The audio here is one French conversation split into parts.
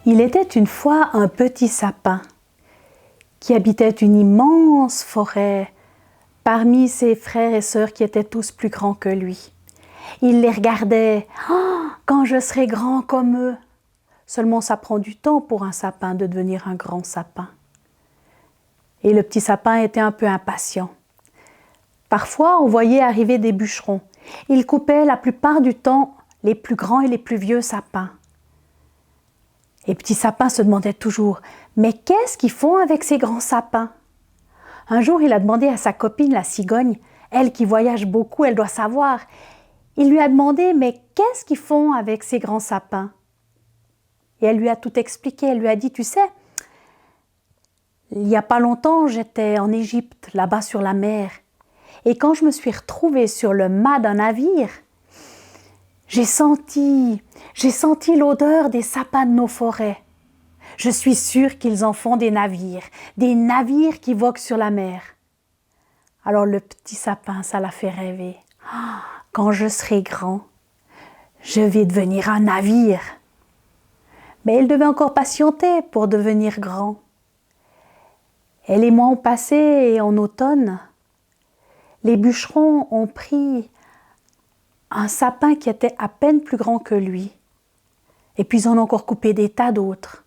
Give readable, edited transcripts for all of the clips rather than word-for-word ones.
Il était une fois un petit sapin qui habitait une immense forêt parmi ses frères et sœurs qui étaient tous plus grands que lui. Il les regardait. Oh, quand je serai grand comme eux. Seulement ça prend du temps pour un sapin de devenir un grand sapin. Et le petit sapin était un peu impatient. Parfois, on voyait arriver des bûcherons. Ils coupaient la plupart du temps les plus grands et les plus vieux sapins. Et Petit Sapin se demandait toujours « Mais qu'est-ce qu'ils font avec ces grands sapins ?» Un jour, il a demandé à sa copine, la cigogne, elle qui voyage beaucoup, elle doit savoir. Il lui a demandé « Mais qu'est-ce qu'ils font avec ces grands sapins ?» Et elle lui a tout expliqué. Elle lui a dit « Tu sais, il n'y a pas longtemps, j'étais en Égypte, là-bas sur la mer. Et quand je me suis retrouvée sur le mât d'un navire, j'ai senti l'odeur des sapins de nos forêts. Je suis sûre qu'ils en font des navires qui voguent sur la mer. » Alors le petit sapin, ça l'a fait rêver. Oh, quand je serai grand, je vais devenir un navire. Mais il devait encore patienter pour devenir grand. Et les mois ont passé et en automne, les bûcherons ont pris un sapin qui était à peine plus grand que lui. Et puis ils en ont encore coupé des tas d'autres.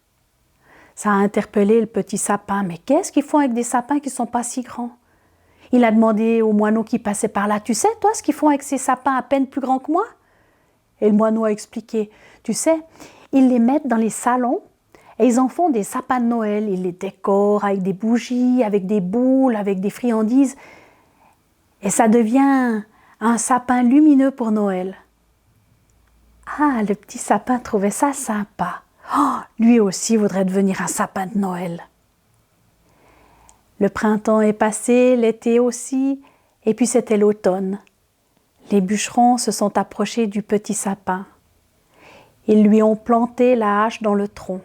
Ça a interpellé le petit sapin. Mais qu'est-ce qu'ils font avec des sapins qui ne sont pas si grands? Il a demandé au moineau qui passait par là, « Tu sais, toi, ce qu'ils font avec ces sapins à peine plus grands que moi ?» Et le moineau a expliqué, « Tu sais, ils les mettent dans les salons et ils en font des sapins de Noël. Ils les décorent avec des bougies, avec des boules, avec des friandises. Et ça devient un sapin lumineux pour Noël. » Ah, le petit sapin trouvait ça sympa. Oh, lui aussi voudrait devenir un sapin de Noël. Le printemps est passé, l'été aussi, et puis c'était l'automne. Les bûcherons se sont approchés du petit sapin. Ils lui ont planté la hache dans le tronc.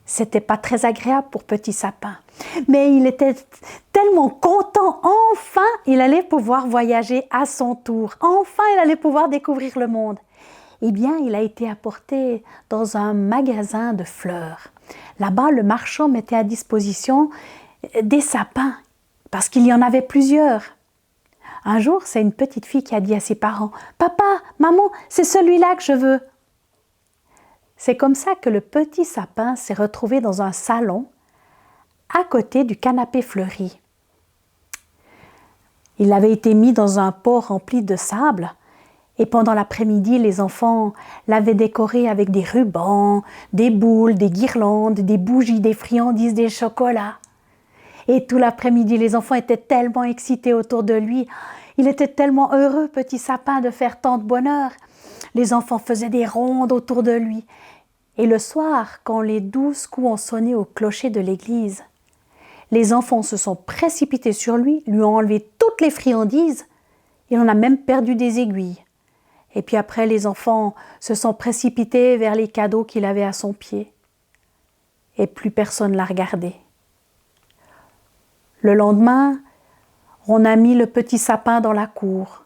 C'était pas très agréable pour Petit Sapin, mais il était tellement content. Enfin, il allait pouvoir voyager à son tour. Enfin, il allait pouvoir découvrir le monde. Eh bien, il a été apporté dans un magasin de fleurs. Là-bas, le marchand mettait à disposition des sapins, parce qu'il y en avait plusieurs. Un jour, c'est une petite fille qui a dit à ses parents « Papa, maman, c'est celui-là que je veux !» C'est comme ça que le petit sapin s'est retrouvé dans un salon à côté du canapé fleuri. Il avait été mis dans un pot rempli de sable et pendant l'après-midi, les enfants l'avaient décoré avec des rubans, des boules, des guirlandes, des bougies, des friandises, des chocolats. Et tout l'après-midi, les enfants étaient tellement excités autour de lui. Il était tellement heureux, Petit Sapin, de faire tant de bonheur. Les enfants faisaient des rondes autour de lui. Et le soir, quand les 12 coups ont sonné au clocher de l'église, les enfants se sont précipités sur lui, lui ont enlevé toutes les friandises. Il en a même perdu des aiguilles. Et puis après, les enfants se sont précipités vers les cadeaux qu'il avait à son pied. Et plus personne ne l'a regardé. Le lendemain, on a mis le petit sapin dans la cour.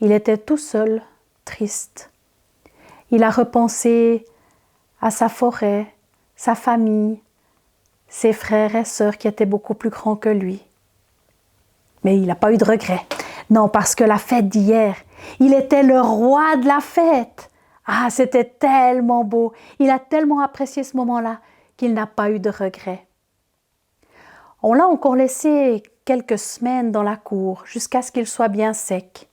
Il était tout seul, triste. Il a repensé à sa forêt, sa famille, ses frères et sœurs qui étaient beaucoup plus grands que lui. Mais il n'a pas eu de regret. Non, parce que la fête d'hier, il était le roi de la fête. Ah, c'était tellement beau. Il a tellement apprécié ce moment-là qu'il n'a pas eu de regret. On l'a encore laissé quelques semaines dans la cour jusqu'à ce qu'il soit bien sec.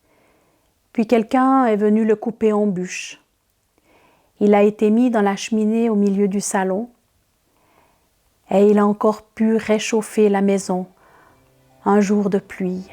Puis quelqu'un est venu le couper en bûches. Il a été mis dans la cheminée au milieu du salon et il a encore pu réchauffer la maison un jour de pluie.